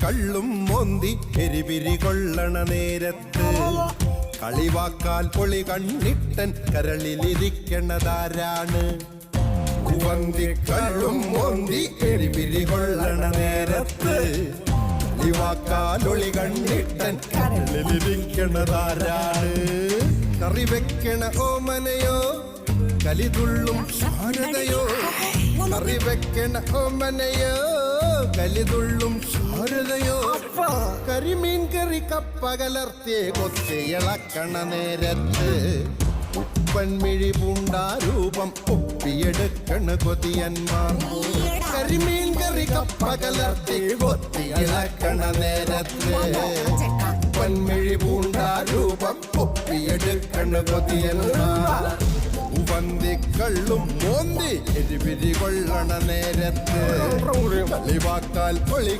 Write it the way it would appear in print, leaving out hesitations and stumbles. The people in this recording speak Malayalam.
കള്ളും മോന്തി എരിപിരി കൊള്ളണ നേരത്ത് കളിവാക്കാൽ പൊളി കണ്ണിട്ടൻ കരളിലിരിക്കണതാരാണ്? കള്ളും മോന്തി എരിപിരി കൊള്ളണ നേരത്ത് കളിവാക്കാൽ ഒളി കണ്ണിട്ടൻ കരളിലിരിക്കണതാരാണ്? കറി വെക്കണ ഓമനയോ കലിതുള്ളും ശാരദയോ? കറി വെക്കണ ഓമനയോ കലിതുള്ളും ശാരദയോ? കരിമീൻ കറി കപ്പ കലർത്തിയെ കൊത്തിയിളക്കണ നേരത്ത് ഉപ്പൻമിഴി പൂണ്ടാരൂപം ഒപ്പിയെടുക്കണ കൊതിയന്മാർ. കരിമീൻ കറി കപ്പ കലർത്തി കൊത്തിയിളക്കണ നേരത്ത് ഉപ്പൻമിഴി പൂണ്ടാരൂപം ഒപ്പിയെടുക്കണ കൊതിയന്മാർ. കള്ളും മോന്തി എരിപിരി കൊള്ളണ നേരത്ത് കളിവാക്കാൽ പൊളി